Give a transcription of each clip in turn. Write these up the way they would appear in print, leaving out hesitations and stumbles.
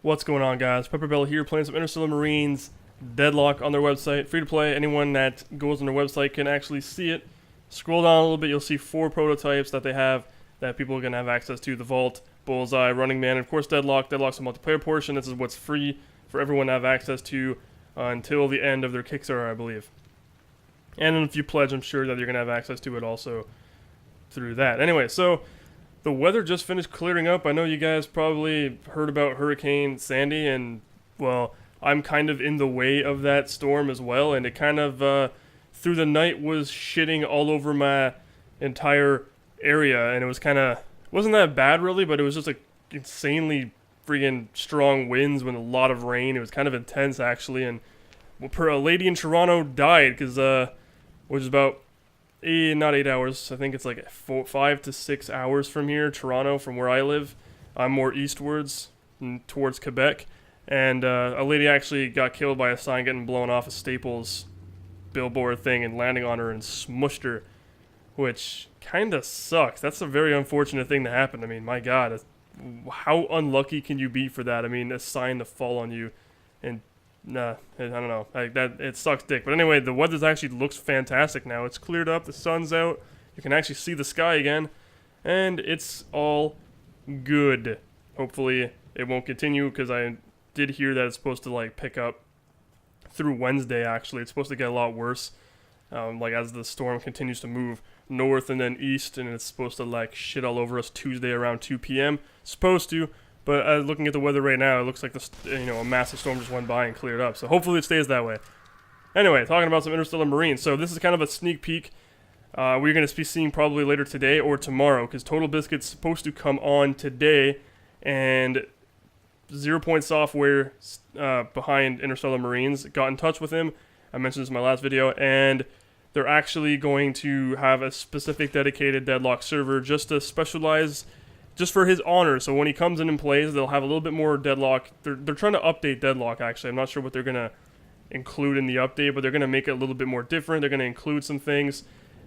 What's going on, guys? PepperBelly here, playing some Interstellar Marines Deadlock on their website. Free to play. Anyone that goes on their website can actually see it. Scroll down a little bit, you'll see 4 prototypes that they have that people are going to have access to. The Vault, Bullseye, Running Man, and of course Deadlock. Deadlock's a multiplayer portion. This is what's free for everyone to have access to until the end of their Kickstarter, I believe. And if you pledge, I'm sure that you're going to have access to it also through that. Anyway, so the weather just finished clearing up. I know you guys probably heard about Hurricane Sandy, and, well, I'm kind of in the way of that storm as well, and it kind of, through the night, was shitting all over my entire area, and it was kind of, wasn't that bad really, but it was just like insanely freaking strong winds with a lot of rain. It was kind of intense, actually, and a lady in Toronto died, because, which is about not 8 hours. I think it's like 5 to 6 hours from here, Toronto, from where I live. I'm more eastwards, towards Quebec. And a lady actually got killed by a sign getting blown off a Staples billboard thing and landing on her and smushed her, which kind of sucks. That's a very unfortunate thing to happen. I mean, my God, how unlucky can you be for that? I mean, a sign to fall on you, and nah, I don't know. Like that, it sucks dick. But anyway, the weather actually looks fantastic now. It's cleared up. The sun's out. You can actually see the sky again, and it's all good. Hopefully, it won't continue, because I did hear that it's supposed to like pick up through Wednesday. Actually, it's supposed to get a lot worse. Like as the storm continues to move north and then east, and it's supposed to like shit all over us Tuesday around 2 p.m. Supposed to. But looking at the weather right now, it looks like a massive storm just went by and cleared up. So hopefully it stays that way. Anyway, talking about some Interstellar Marines. So this is kind of a sneak peek. We're going to be seeing probably later today or tomorrow, because Total Biscuit's supposed to come on today, and 0 Point Software behind Interstellar Marines got in touch with him. I mentioned this in my last video, and they're actually going to have a specific dedicated Deadlock server just to specialize, just for his honor. So when he comes in and plays, they'll have a little bit more Deadlock. They're trying to update Deadlock, actually. I'm not sure what they're going to include in the update, but they're going to make it a little bit more different. They're going to include some things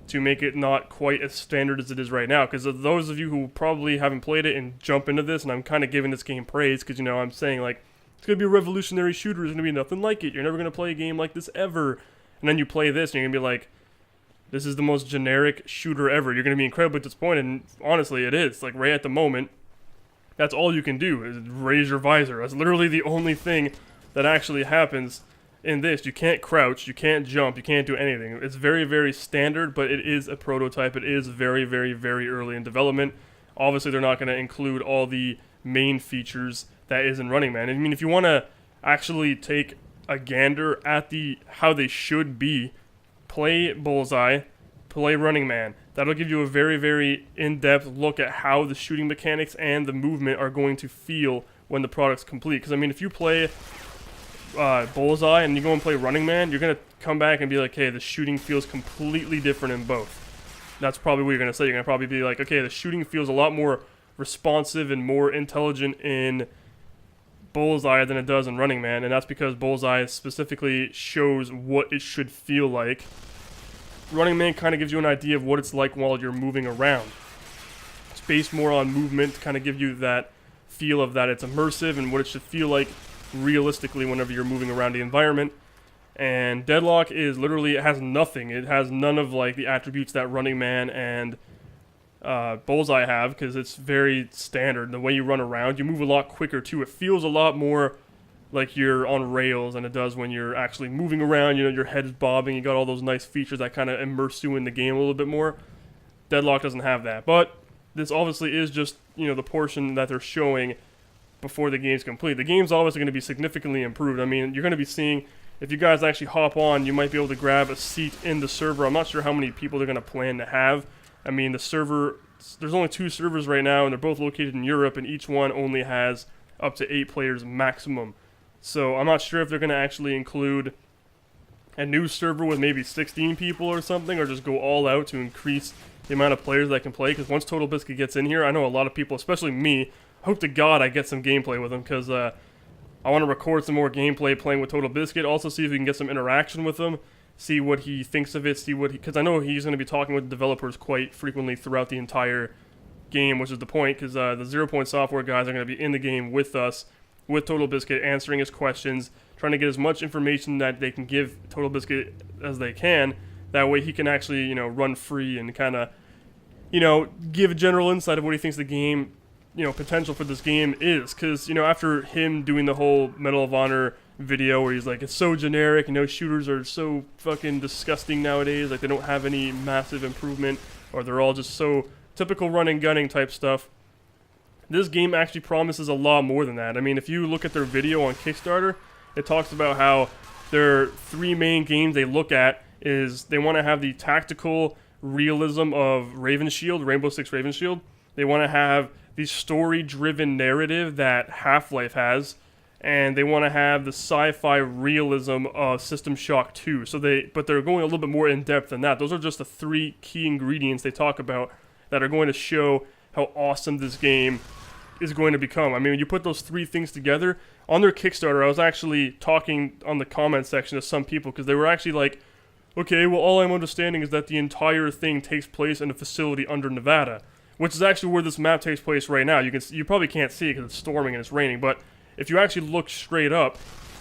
to make it not quite as standard as it is right now. Because those of you who probably haven't played it and jump into this, and I'm kind of giving this game praise, because, you know, I'm saying, like, it's going to be a revolutionary shooter. There's going to be nothing like it. You're never going to play a game like this ever. And then you play this, and you're going to be like, this is the most generic shooter ever. You're going to be incredibly disappointed, and honestly, it is. Like, right at the moment, that's all you can do, is raise your visor. That's literally the only thing that actually happens in this. You can't crouch, you can't jump, you can't do anything. It's very, very standard, but it is a prototype. It is very, very, very early in development. Obviously, they're not going to include all the main features that is in Running Man. I mean, if you want to actually take a gander at how they should be, play Bullseye, play Running Man. That'll give you a very, very in-depth look at how the shooting mechanics and the movement are going to feel when the product's complete. Because, I mean, if you play Bullseye and you go and play Running Man, you're going to come back and be like, hey, the shooting feels completely different in both. That's probably what you're going to say. You're going to probably be like, okay, the shooting feels a lot more responsive and more intelligent in Bullseye than it does in Running Man, and that's because Bullseye specifically shows what it should feel like. Running Man kind of gives you an idea of what it's like while you're moving around. It's based more on movement to kind of give you that feel of that it's immersive and what it should feel like realistically whenever you're moving around the environment. And Deadlock is literally, it has nothing. It has none of like the attributes that Running Man and Bullseye have, because it's very standard. The way you run around, you move a lot quicker too. It feels a lot more like you're on rails than it does when you're actually moving around. You know, your head's bobbing. You got all those nice features that kind of immerse you in the game a little bit more. Deadlock doesn't have that, but this obviously is just, you know, the portion that they're showing before the game's complete. The game's obviously going to be significantly improved. I mean, you're going to be seeing, if you guys actually hop on, you might be able to grab a seat in the server. I'm not sure how many people they're going to plan to have. I mean, the server, there's only 2 servers right now, and they're both located in Europe, and each one only has up to 8 players maximum. So I'm not sure if they're going to actually include a new server with maybe 16 people or something, or just go all out to increase the amount of players that can play. Because once Total Biscuit gets in here, I know a lot of people, especially me, hope to God I get some gameplay with them, because I want to record some more gameplay playing with Total Biscuit. Also see if we can get some interaction with them. See what he thinks of it, see what he, because I know he's going to be talking with developers quite frequently throughout the entire game, which is the point, because the 0 Point Software guys are going to be in the game with us with Total Biscuit, answering his questions, trying to get as much information that they can give Total Biscuit as they can. That way he can actually, run free and kind of, give a general insight of what he thinks the game, potential for this game is. Because, after him doing the whole Medal of Honor video where he's like, it's so generic, shooters are so fucking disgusting nowadays, like they don't have any massive improvement, or they're all just so typical running gunning type stuff. This game actually promises a lot more than that. I mean, if you look at their video on Kickstarter, it talks about how their 3 main games they look at is they want to have the tactical realism of Rainbow Six Raven Shield. They want to have the story-driven narrative that Half-Life has, and they want to have the sci-fi realism of System Shock 2. But they're going a little bit more in depth than that. Those are just the 3 key ingredients they talk about that are going to show how awesome this game is going to become. I mean, when you put those 3 things together on their Kickstarter, I was actually talking on the comment section to some people because they were actually like, okay, well, all I'm understanding is that the entire thing takes place in a facility under Nevada, which is actually where this map takes place right now. You probably can't see it because it's storming and it's raining, but if you actually look straight up,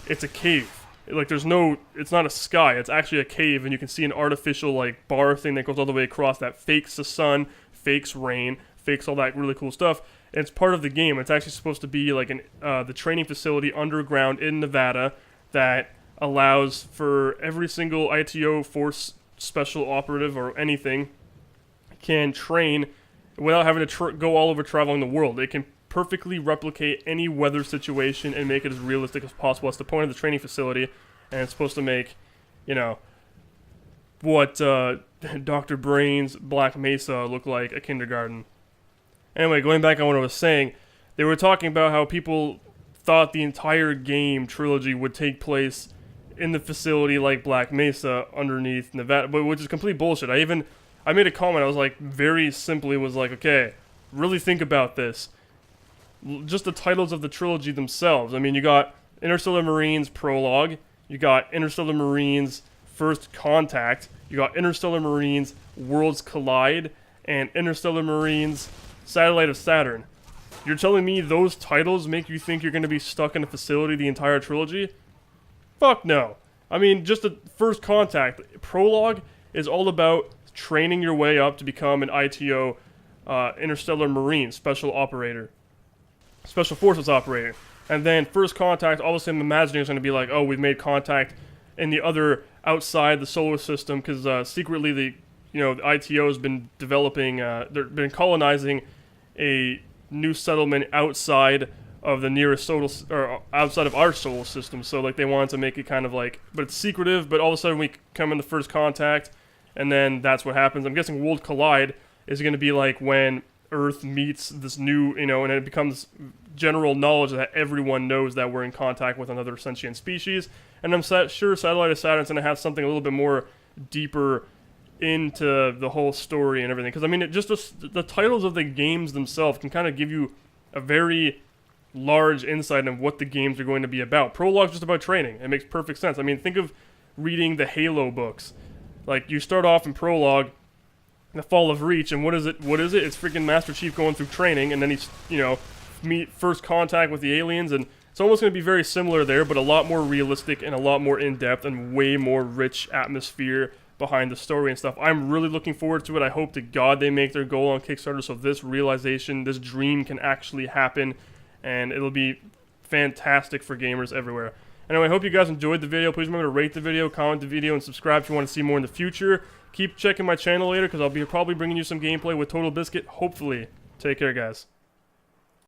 it's a cave. Like, it's not a sky, it's actually a cave, and you can see an artificial, like, bar thing that goes all the way across that fakes the sun, fakes rain, fakes all that really cool stuff, and it's part of the game. It's actually supposed to be like the training facility underground in Nevada that allows for every single ITO force special operative or anything can train without having to go all over traveling the world. It can perfectly replicate any weather situation and make it as realistic as possible. That's the point of the training facility, and it's supposed to make, what Dr. Brain's Black Mesa look like a kindergarten. Anyway, going back on what I was saying, they were talking about how people thought the entire game trilogy would take place in the facility like Black Mesa underneath Nevada, but which is complete bullshit. I made a comment, I was like, very simply was like, okay, really think about this. Just the titles of the trilogy themselves. I mean, you got Interstellar Marines Prologue, you got Interstellar Marines First Contact, you got Interstellar Marines Worlds Collide, and Interstellar Marines Satellite of Saturn. You're telling me those titles make you think you're going to be stuck in a facility the entire trilogy? Fuck no. I mean, just the First Contact. Prologue is all about training your way up to become an ITO Interstellar Marine Special Forces Operator. And then First Contact, obviously I'm imagining it's going to be like, oh, we've made contact in the other outside the solar system, because secretly the ITO has been developing, they've been colonizing a new settlement outside of the nearest solar, or outside of our solar system. So like they wanted to make it kind of like, but it's secretive. But all of a sudden we come into First Contact, and then that's what happens. I'm guessing World Collide is going to be like when Earth meets this new, and it becomes general knowledge that everyone knows that we're in contact with another sentient species. And I'm sure Satellite of Saturn's going to have something a little bit more deeper into the whole story and everything. Because, I mean, the titles of the games themselves can kind of give you a very large insight of what the games are going to be about. Prologue's just about training. It makes perfect sense. I mean, think of reading the Halo books. Like, you start off in Prologue, The Fall of Reach, and what is it? It's freaking Master Chief going through training, and then he's, meet First Contact with the aliens, and it's almost going to be very similar there, but a lot more realistic and a lot more in-depth and way more rich atmosphere behind the story and stuff. I'm really looking forward to it. I hope to God they make their goal on Kickstarter so this realization, this dream can actually happen, and it'll be fantastic for gamers everywhere. Anyway, I hope you guys enjoyed the video. Please remember to rate the video, comment the video, and subscribe if you want to see more in the future. Keep checking my channel later because I'll be probably bringing you some gameplay with Total Biscuit, hopefully. Take care, guys.